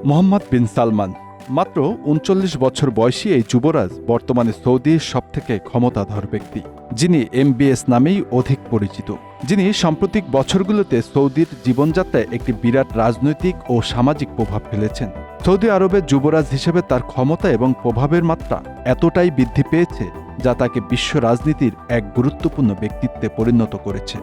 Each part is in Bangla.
মোহাম্মদ বিন সালমান মাত্র ৩৯ বছর বয়সী এই যুবরাজ বর্তমানে সৌদির সবথেকে ক্ষমতাধর ব্যক্তি, যিনি MBS নামেই অধিক পরিচিত, যিনি সাম্প্রতিক বছরগুলোতে সৌদির জীবনযাত্রায় একটি বিরাট রাজনৈতিক ও সামাজিক প্রভাব ফেলেছেন। সৌদি আরবের যুবরাজ হিসেবে তার ক্ষমতা এবং প্রভাবের মাত্রা এতটাই বৃদ্ধি পেয়েছে যা তাকে বিশ্ব রাজনীতির এক গুরুত্বপূর্ণ ব্যক্তিত্বে পরিণত করেছে।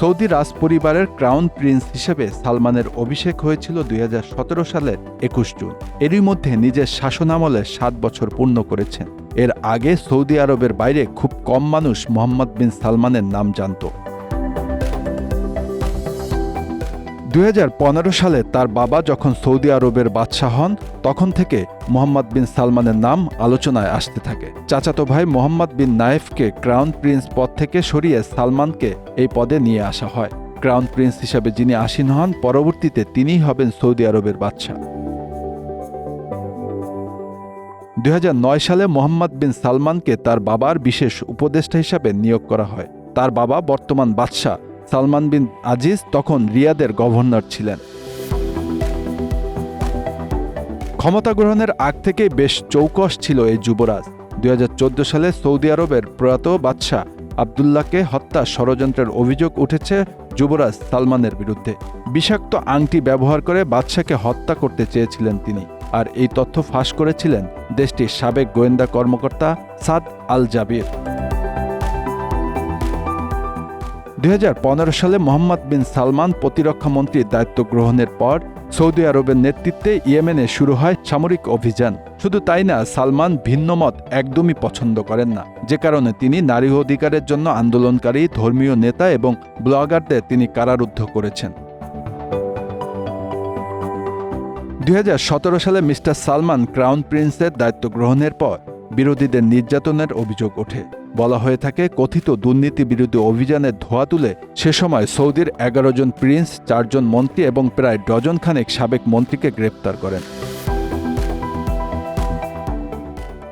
সৌদি রাজপরিবারের ক্রাউন প্রিন্স হিসেবে সালমানের অভিষেক হয়েছিল ২০১৭ সালের ২১ জুন। এরই মধ্যে নিজের শাসনামলে ৭ বছর পূর্ণ করেছেন। এর আগে সৌদি আরবের বাইরে খুব কম মানুষ মোহাম্মদ বিন সালমানের নাম জানত। ২০১৫ সালে তার বাবা যখন সৌদি আরবের বাদশাহ হন, তখন থেকে মোহাম্মদ বিন সালমানের নাম আলোচনায় আসতে থাকে। চাচাতো ভাই মোহাম্মদ বিন নায়েফকে ক্রাউন প্রিন্স পদ থেকে সরিয়ে সালমানকে এই পদে নিয়ে আসা হয়। ক্রাউন প্রিন্স হিসেবে যিনি আসীন হন, পরবর্তীতে তিনিই হবেন সৌদি আরবের বাদশাহ। ২০০৯ সালে মোহাম্মদ বিন সালমানকে তার বাবার বিশেষ উপদেষ্টা হিসাবে নিয়োগ করা হয়। তার বাবা বর্তমান বাদশাহ সালমান বিন আজিজ তখন রিয়াদের গভর্নর ছিলেন। ক্ষমতা গ্রহণের আগ থেকেই বেশ চৌকস ছিল এই যুবরাজ। ২০১৪ সালে সৌদি আরবের প্রয়াত বাদশাহ আবদুল্লাহকে হত্যা ষড়যন্ত্রের অভিযোগ উঠেছে যুবরাজ সালমানের বিরুদ্ধে। বিষাক্ত আংটি ব্যবহার করে বাদশাকে হত্যা করতে চেয়েছিলেন তিনি, আর এই তথ্য ফাঁস করেছিলেন দেশটির সাবেক গোয়েন্দা কর্মকর্তা সাদ আল জাবির। ২০১৫ সালে মোহাম্মদ বিন সালমান প্রতিরক্ষা মন্ত্রীর দায়িত্ব গ্রহণের পর সৌদি আরবের নেতৃত্বে ইয়েমেনে শুরু হয় সামরিক অভিযান। শুধু তাই না, সালমান ভিন্নমত একদমই পছন্দ করেন না, যে কারণে তিনি নারী অধিকারের জন্য আন্দোলনকারী ধর্মীয় নেতা এবং ব্লগারদের তিনি কারারুদ্ধ করেছেন। ২০১৭ সালে মিস্টার সালমান ক্রাউন প্রিন্সের দায়িত্ব গ্রহণের পর বিরোধীদের নির্যাতনের অভিযোগ ওঠে। বলা হয়ে থাকে, কথিত দুর্নীতি বিরোধী অভিযানের ধোঁয়া তুলে সে সময় সৌদির ১১ জন প্রিন্স, ৪ জন মন্ত্রী এবং প্রায় ডজন খানেক সাবেক মন্ত্রীকে গ্রেপ্তার করেন।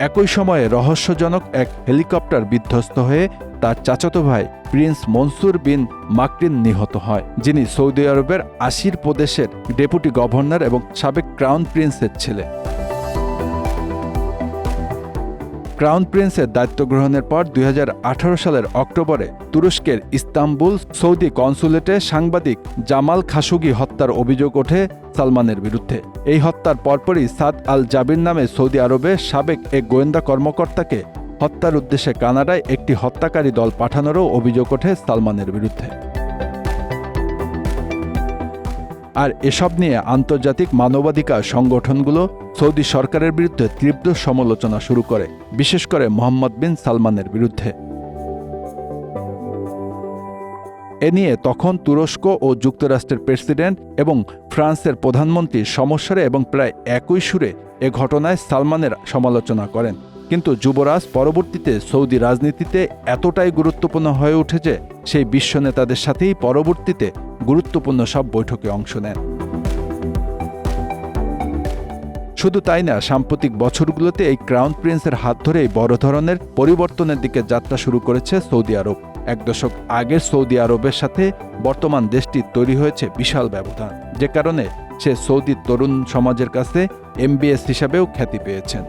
একই সময়ে রহস্যজনক এক হেলিকপ্টার বিধ্বস্ত হয়ে তার চাচাতো ভাই প্রিন্স মনসুর বিন মাকরিন নিহত হয়, যিনি সৌদি আরবের আশির প্রদেশের ডেপুটি গভর্নর এবং সাবেক ক্রাউন প্রিন্সের ছেলে। ক্রাউন প্রিন্সের দায়িত্ব গ্রহণের পর ২০১৮ সালের অক্টোবরে তুরস্কের ইস্তাম্বুল সৌদি কনসুলেটে সাংবাদিক জামাল খাশোগি হত্যার অভিযোগ ওঠে সালমানের বিরুদ্ধে। এই হত্যার পরপরই সাদ আল জাবির নামে সৌদি আরবের সাবেক এক গোয়েন্দা কর্মকর্তাকে হত্যার উদ্দেশ্যে কানাডায় একটি হত্যাকারী দল পাঠানোরও অভিযোগ ওঠে সালমানের বিরুদ্ধে। আর এসব নিয়ে আন্তর্জাতিক মানবাধিকার সংগঠনগুলো সৌদি সরকারের বিরুদ্ধে তীব্র সমালোচনা শুরু করে, বিশেষ করে মোহাম্মদ বিন সালমানের বিরুদ্ধে। এ নিয়ে তখন তুরস্ক ও যুক্তরাষ্ট্রের প্রেসিডেন্ট এবং ফ্রান্সের প্রধানমন্ত্রী সমস্বরে এবং প্রায় একই সুরে এ ঘটনায় সালমানের সমালোচনা করেন। কিন্তু যুবরাজ পরবর্তীতে সৌদি রাজনীতিতে এতটাই গুরুত্বপূর্ণ হয়ে উঠে যে সেই বিশ্ব নেতাদের সাথেই পরবর্তীতে গুরুত্বপূর্ণ সব বৈঠকে অংশ নেন। শুধু তাই না, সাম্প্রতিক বছরগুলোতে এই ক্রাউন প্রিন্সের হাত ধরেই বড় ধরনের পরিবর্তনের দিকে যাত্রা শুরু করেছে সৌদি আরব। এক দশক আগের সৌদি আরবের সাথে বর্তমান দেশটির তৈরি হয়েছে বিশাল ব্যবধান, যে কারণে সে সৌদি তরুণ সমাজের কাছে MBS হিসাবেও খ্যাতি পেয়েছেন।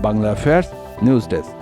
Bangla affairs news desk.